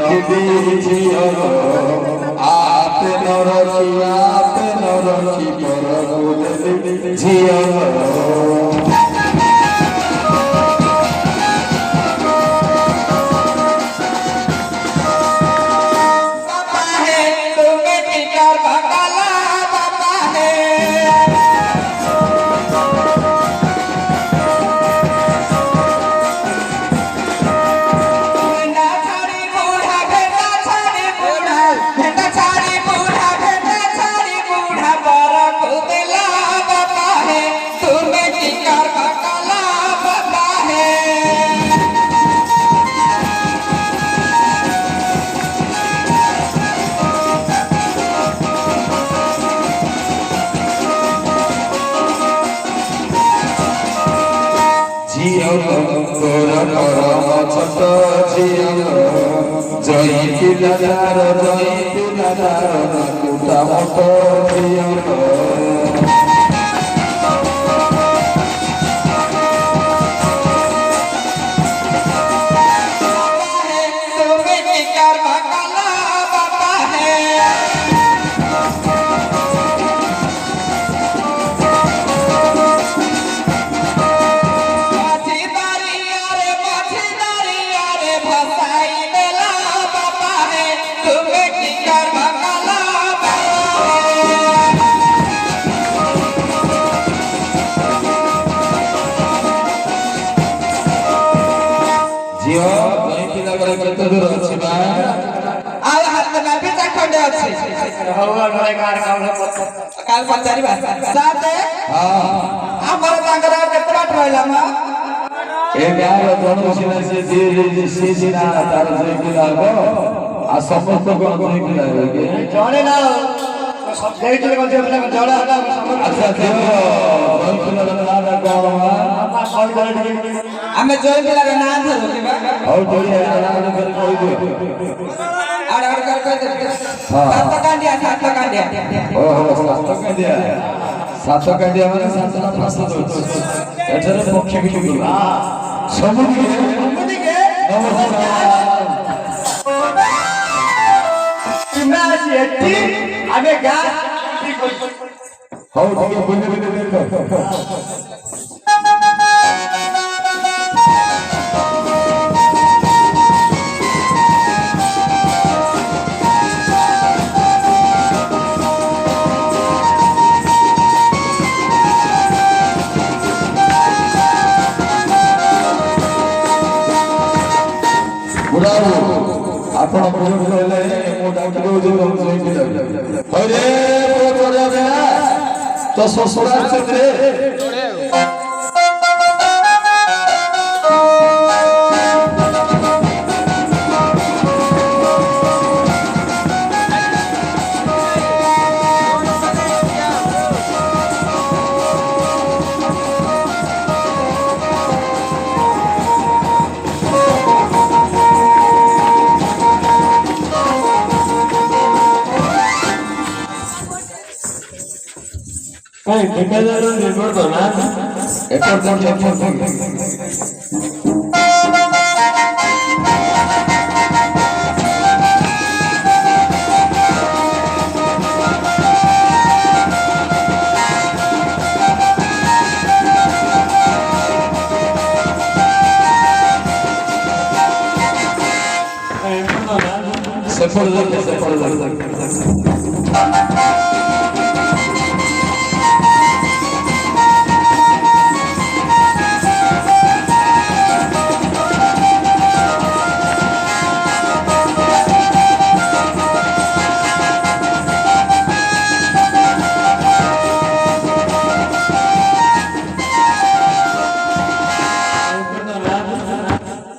ରଖିବି ଝିଅ ଆପେ ନ ରଖି ପରକୁ ଦେବି ଝିଅ ছোট ঝিও জয় পিলাদার কুটা মতো ঝিও काल पचारिबा साथे हमर तांगर केते बाट रहला म ए गार जनसिना से जे सिना तार से किलाबो आ समस्त कोन कोन किलाबो के जणे ना सब देखिले कोन जे जड़ा अच्छा देखो जनसिना ना कोन आपा कॉल करे हमें जय पिला रे नाम धरो के बा और जोड़े नाम कर कोई दे आड़ कर सात कांडिया ओहो सात कांडिया माने सातटा प्रश्न एठारे पक्ष बिटु समुदिके नमस्कार इमाजी एटी आगे गा हो ठीक बोले देखो आपण प्रयोग करले मो डाक्टर जो सोई के अरे वो चढ़ा गया तो ससुराल से ठेकेदार निर्भर तो ना se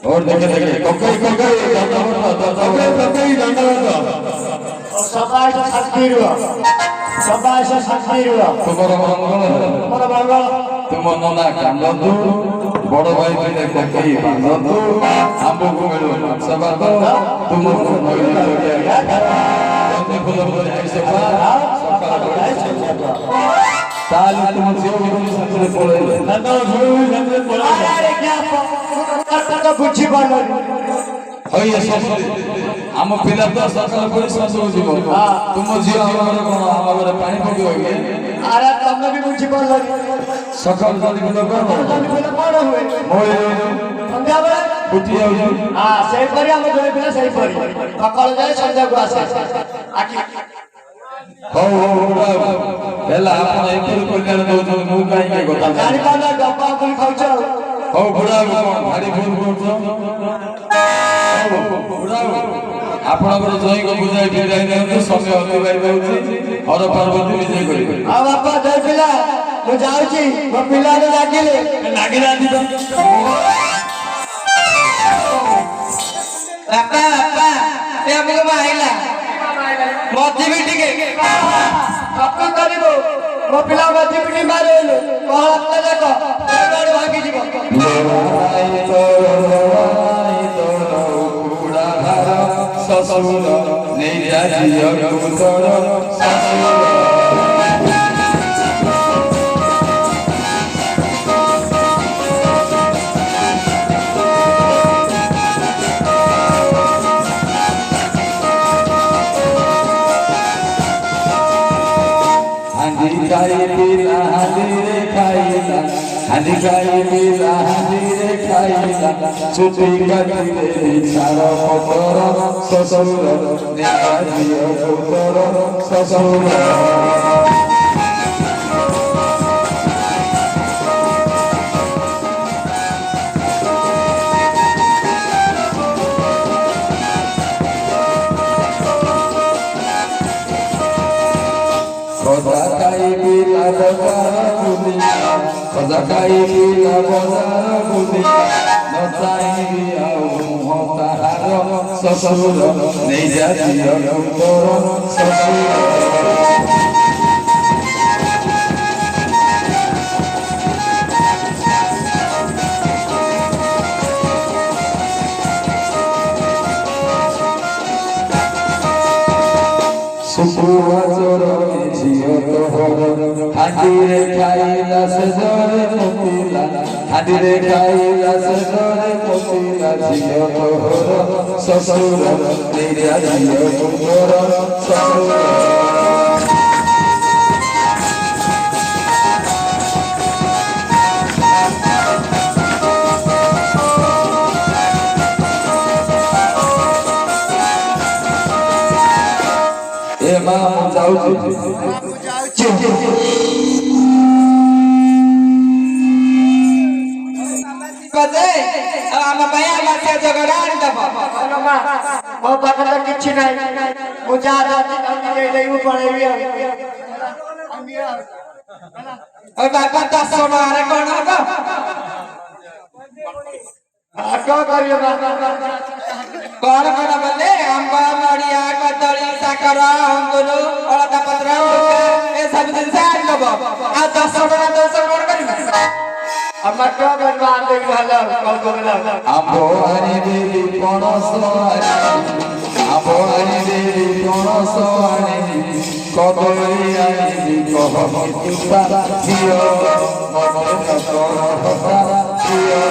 और देखे कोकई तुम नना कांदू बड़ भाई बिना कोकई बांधू आंबो को मिलो सब तुमको ताली तुम जीवन संस्कृति पढ़े नंदो जीवन संस्कृति पढ़े अरे क्या तो बुझी पालो होय संस्कृति ଆମ ପିଲା ତ ସକାଳ କରି ଶଶୁ ଯିବ ତୁମ ଝିଅ ଆମର କଣ ଆମ ଘରେ ପାଣି ପକେଇବ କି ଆରେ ତମେ ବି ବୁଝି ପାରିଲନି ସକାଳ ଜଲ୍ଦି ପିଲା କଣ ହୁଏ ମୋଳି ସନ୍ଧ୍ୟାବେଳେ ଫୁଟି ଯାଉଛି ସେଇପରି ଆମ ଜଣେ ପିଲା ସେଇପରି ସକାଳୁ ଯାଏ ସନ୍ଧ୍ୟାକୁ ଆସେ ହଉ ହେଲା ଆପଣ ଏପରି କଲ୍ୟାଣ ଦଉଛନ୍ତି ମୁଁ କାହିଁକି କଥା ଜାଣିପାରୁନା ଗପ ପୁଣି ଖାଉଛ ହଉ ବୁଢା କଣ ଭାରି ଭୁଲ କରୁଛ ବୁଢା ଆପଣଙ୍କର ଜୟୀଙ୍କୁ ବୁଝାଇ ବିଦାୟ ଦିଅନ୍ତୁ ସମୟ ଅତିବାହିତ ହେଉଛି ହର ପାର୍ବତୀ ବିଜୟ କରିବେ ଆଉ ବାପା ଜୟ ପିଲା ମୁଁ ଯାଉଛି ମୋ ପିଲାମାନେ ଲାଗିଲେ ଲାଗିନାହାନ୍ତି ବାପା ବାପା ଏ ଆମକୁ ମାଇଲା ମଜିବି ଟିକେ ସଫା କରିବୁ ମୋ ପିଲା ମଜିବି ମାରିଲୁ କହଳା ଯାକ ଭାଙ୍ଗିଯିବ ଶ୍ୱଶୁର ନେଇଯା ଝିଅକୁ ତୋର ଶ୍ୱଶୁର हांडी खाई पिला हांडी रे खाईला छुटी काटिले सारा पतर ससुर नेगा जियो पुतर ससुर Zakai bila bozar budi, nozai dia muhotaro, sosuro neja dia mutoro, sosuro. Sukuwa zoro jiyo tohoro, handire kaila sejore mutila, handire kaila sejore mutila jiyo tohoro, sosuro neja jiyo mutoro, sosuro. Emang jauh ମୋ ପାଖରେ କିଛି ନାହିଁ ମୁଁ ଯାହା ଦେଇଦେବୁ ପଳେଇବି ଆଉ ବାପା 10 ଟଙ୍କାରେ କଣ ହବ କଣ କରିବ କଣ କଣ ବୋଲେ ଆମ୍ବ ନଡ଼ିଆ କଦଳୀ ସାକର ଅଙ୍ଗୁର ଅଳତା ପତ୍ର ଏସବୁ ଜିନିଷ ଆଣିଦବ ଆଉ 10 ଟଙ୍କା ଦଉଛ କଣ କରିବ ଆମର କଣ କରିବା ଆମେ ଭଲ କଣ କରିବା ଆମ୍ବ ଆଣି ଦେବି ପଣସ ଆମ୍ବ ଆଣି ଦେବି ପଣସ ଆଣି କଦଳୀ ଆଣିବି କହମି ତୁତା ଝିଅ ମନ କଣ ହତା ଝିଅ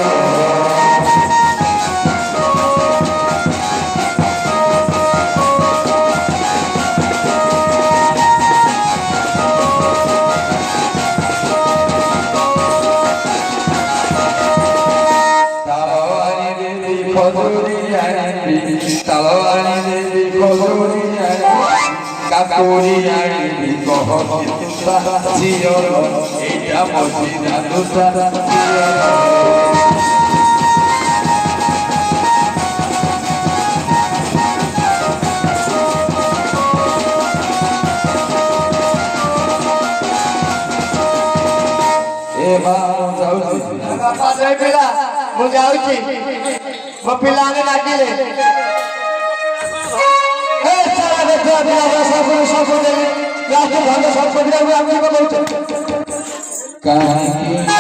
Talawani devi kozuri ani, kakuri ani kohoni tuta ziyoro, ida mojina tuta ziyoro. ବାପା ଜୟ ପିଲା ମୁଁ ଯାଉଛି ମୋ ପିଲାମାନେ ଲାଗିଲେ ସାରା ଦେଖ ପିଲା ସବୁ ଦେଲି ଲାଷ୍ଟ ଭଲ ସବୁ ପିଲାକୁ ଆମେ କହୁଛୁ କାହିଁକି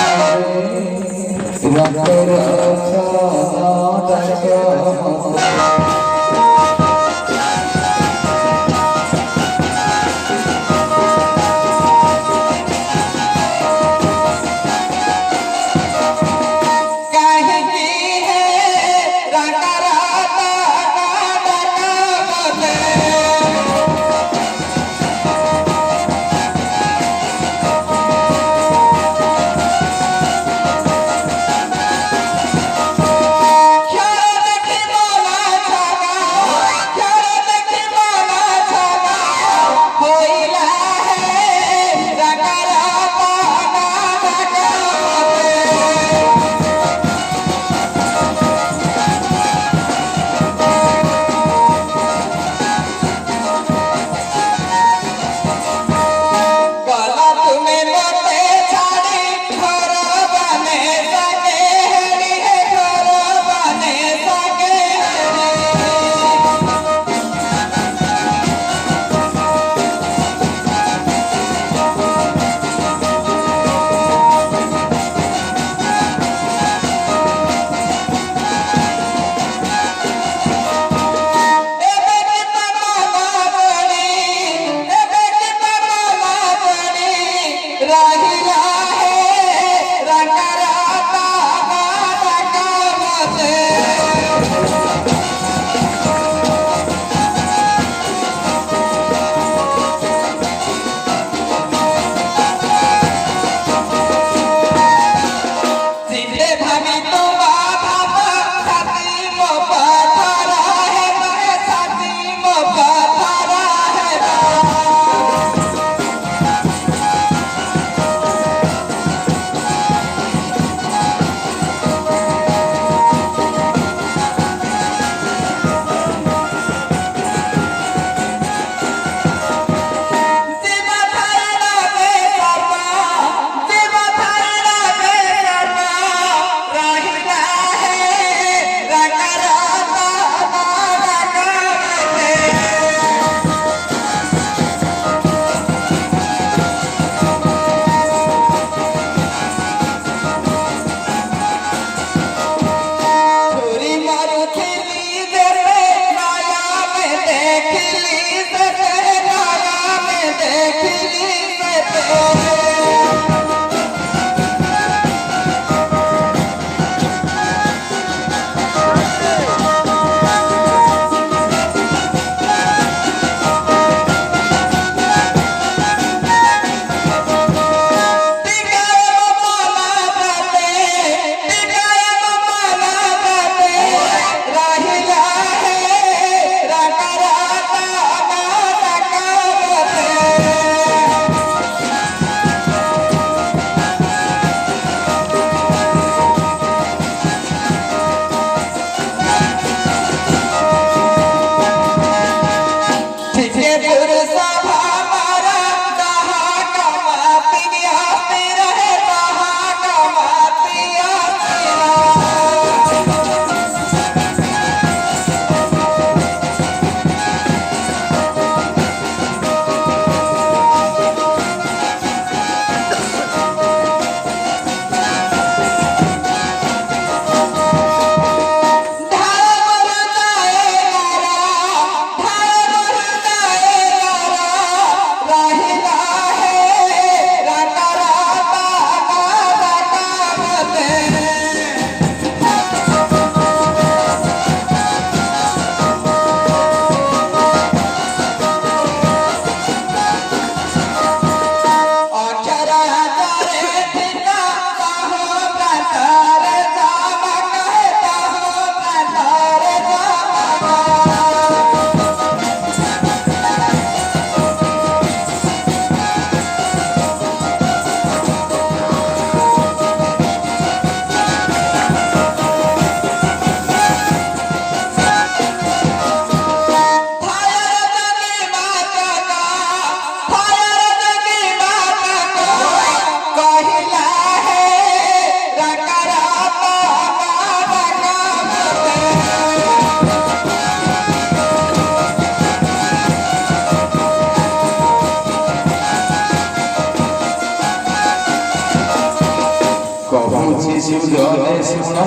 କହୁଛି ସୁଜନେ ଶୁଣ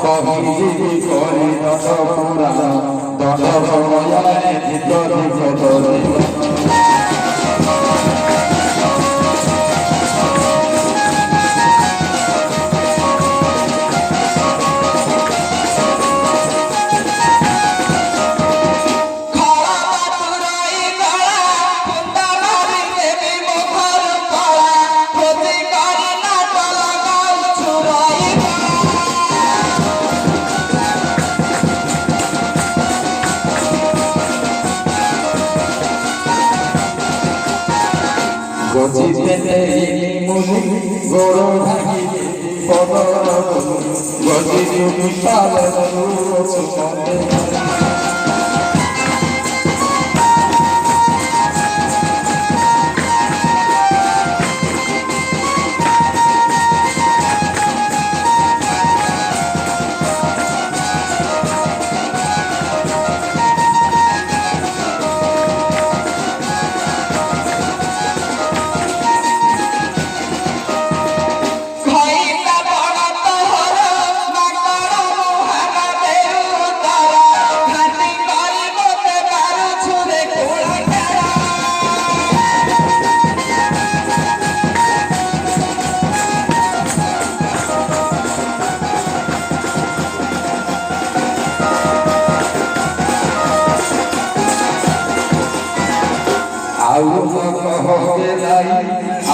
କହିବି କରି ଦଣ୍ଡ ପୁରାଣ ଦଣ୍ଡ ସମୟରେ ଧିକ ଧିକ କରିବ। গজিতে মুনি গোর ভাগি পদ গজি বিশাল সুমনে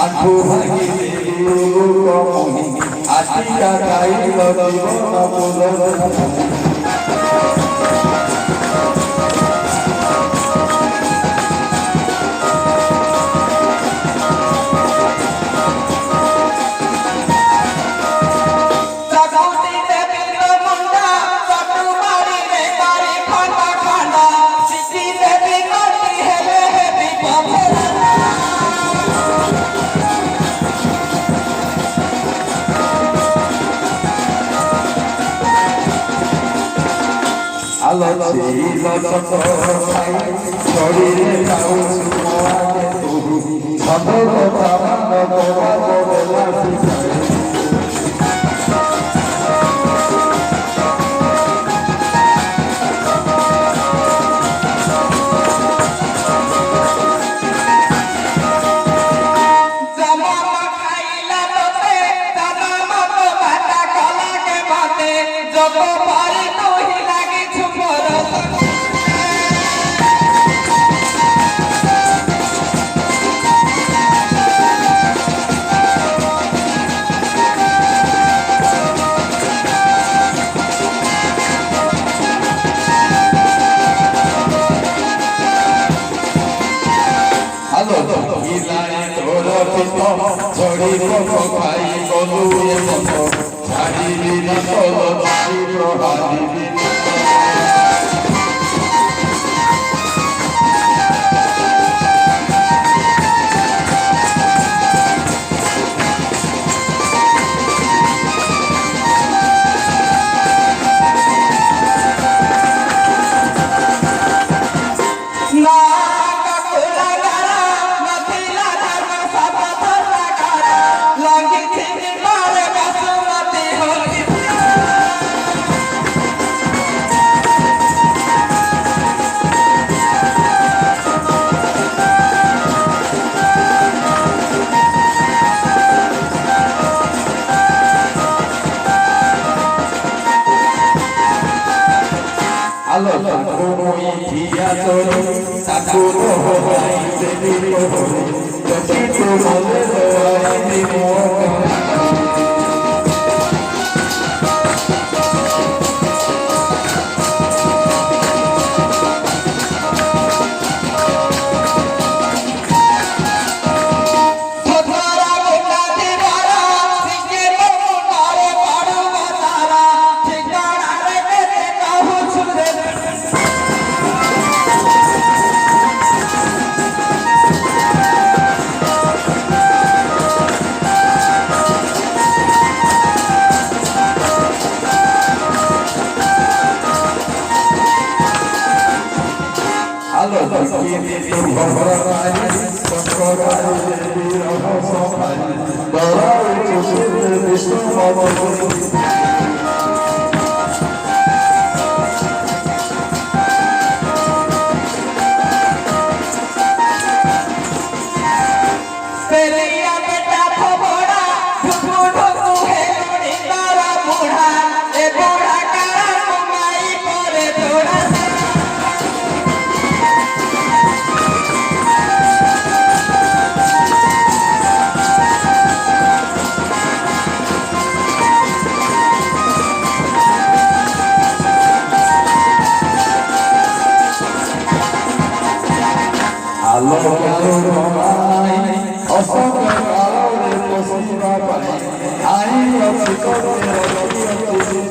আঁঠু ভাঙি কমনি আটিকা গাইল জীবন শরীরে ଲୋକ ପରି ତୁ ହିଁ ଲାଗିଛୁ ମୋର আলো ইলাই তোর পিত ছড়িব খাই গলু এ মত ছাড়িবি না তল ছাড়ি প্রহারিবি আলো কোই ঠিয়া তোরে ঠাকুর হই দেবী হই যদি তো বলে লয় দিব আলো কি দিদি ভগবান সঙ্গরাই বিরহ সমাই বড়াই চুষে বিষ্ণু ভগবান পেলিয়া বেটা ফবড়া ঢুকু ঢুকু হে মুড়ি তারা বুড়া এ বুড়া কারা কুমাই পরে তোড়া আলো কালো রমাই অসংখ্য কালোরে পশিবা পাই আই অছি করতে রকি অছি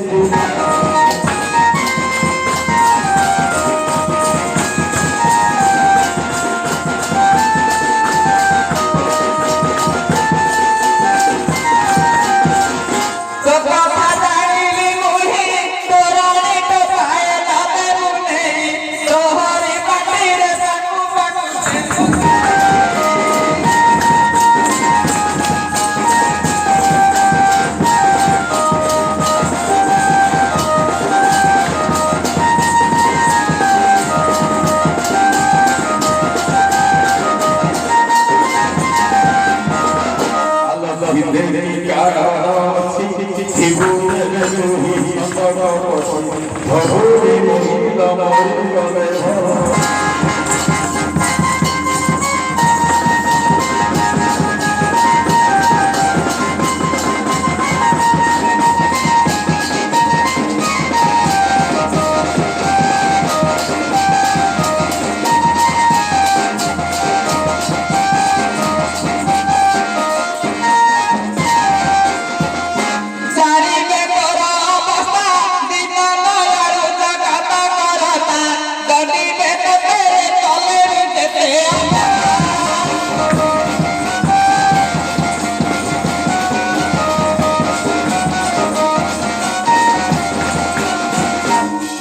দেখি কারাছি জীবনের রহি সদরপতি ভবরি মহিলা মরিগলে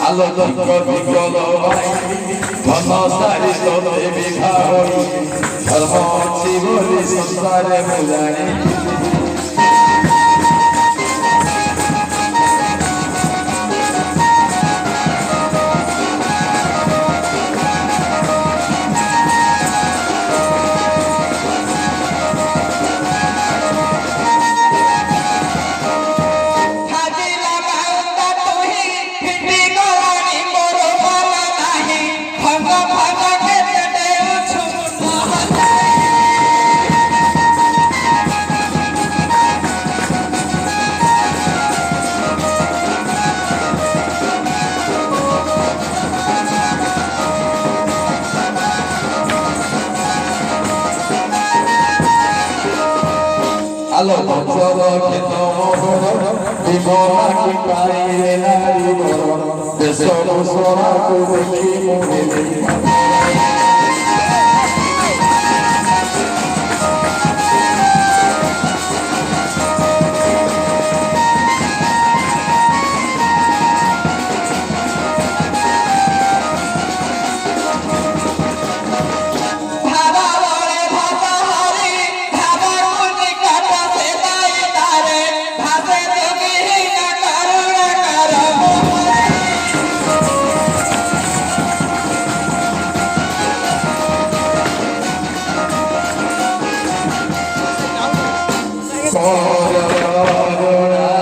আলো বিকল ভাই ধন সারি তোতে বিঘা হই ধর্ম ଅଛି ବୋଲି ସଂସାରେ ମୁଁ ଜାଣି হাজিলা বাউন্দা তুই আলো বছর খেত মোহর বিমলা কি পাইরে নারী বর দেশ বসরা কো দেখি মোরে ভাবা বলে ভাবা হরি ভাবার মুনি কাটা সে দাই তারে ভাসে তুমি না করুণা কর মোহরে Oh